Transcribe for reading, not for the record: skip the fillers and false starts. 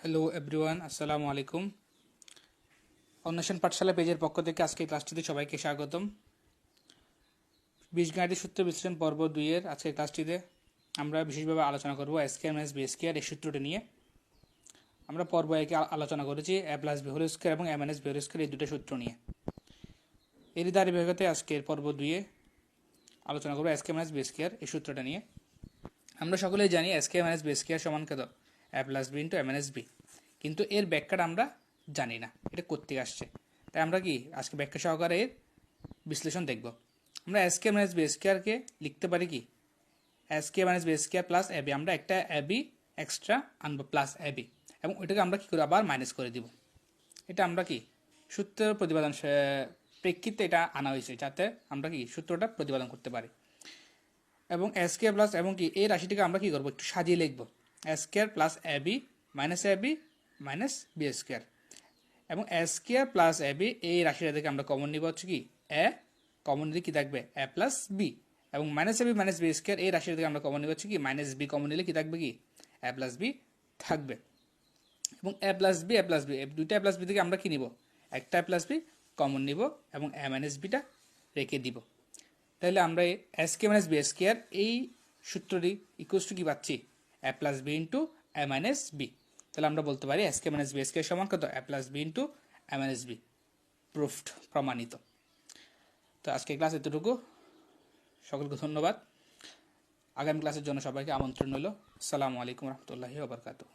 Hello everyone, আসসালামু আলাইকুম। অন্বেষণ পাঠশালা পেজের পক্ষ থেকে আজকে ক্লাসটিতে সবাইকে স্বাগতম। বীজগণিতের সূত্র বিশ্লেষণ পর্ব 2-এর আজকের ক্লাসটিতে আমরা বিশেষভাবে আলোচনা করব এ স্কয়ার মাইনাস বি স্কয়ার এই সূত্রটি নিয়ে। আমরা পর্ব 1-এ আলোচনা করেছি এ প্লাস বি হোল স্কয়ার এবং এ মাইনাস বি হোল স্কয়ার এই দুটো সূত্র নিয়ে। এরই ধারাবাহিকতায় আজকের পর্ব 2-এ আলোচনা করব এ স্কয়ার মাইনাস বি স্কয়ার এই সূত্রটা নিয়ে। আমরা সকলেই জানি এ স্কয়ার মাইনাস বি স্কয়ার সমান কত? এ প্লাস বি ইন্টু এ মাইনাস বি, কিন্তু এর ব্যাখ্যাটা আমরা জানি না এটা কোত্থেকে আসছে। তাই আমরা কি আজকে ব্যাখ্যা সহকারে এর বিশ্লেষণ দেখব। আমরা এ স্কয়ার মাইনাস বি স্কয়ারকে লিখতে পারি কি A square minus B square plus A B, আমরা একটা এ বি এক্সট্রা আনবো প্লাস এ বি, এবং ওইটাকে আমরা কি করে আবার মাইনাস করে দিব। এটা আমরা কি সূত্রের প্রতিপাদন প্রেক্ষিতে এটা আনা হয়েছে যাতে আমরা কি সূত্রটা প্রতিপাদন করতে পারি। এবং এ স্কয়ার প্লাস এবং কি এই রাশিটিকে আমরা কি করবো একটু সাজিয়ে লিখবো এ square plus A B minus B square, এবং এ স্কয়ার প্লাস এ বি এই রাশিটা থেকে আমরা কমন নিব হচ্ছে কি এ, কমন নিলে কি থাকবে এ প্লাস বি, এবং minus A B minus B square এই রাশিটা থেকে আমরা কমন নিব হচ্ছে কি মাইনাস বি, কমন নিলে কি থাকবে কি এ প্লাস বি থাকবে। এবং এ প্লাস বি দুইটা এ প্লাস বি থেকে আমরা কি নিব একটা এ প্লাস বি কমন নিব এবং এ মাইনাস বিটা রেখে দিব। তাহলে আমরা A square minus B square এই সূত্রটি ইকুয়ালস টু কি পাচ্ছি এ প্লাস বি ইন্টু এ মাইনাস বি। তাহলে আমরা বলতে পারি এ স্কয়ার মাইনাস বি স্কয়ার সমান কত এ প্লাস বি ইন্টু এ মাইনাস বি, প্রুফড, প্রমাণিত। তো আজকে ক্লাস এতটুকু, সকলকে ধন্যবাদ। আগামী ক্লাসের জন্য সবাইকে আমন্ত্রণ রইল। আসসালামু আলাইকুম রহমতুল্লাহি ওয়া বারাকাতুহু।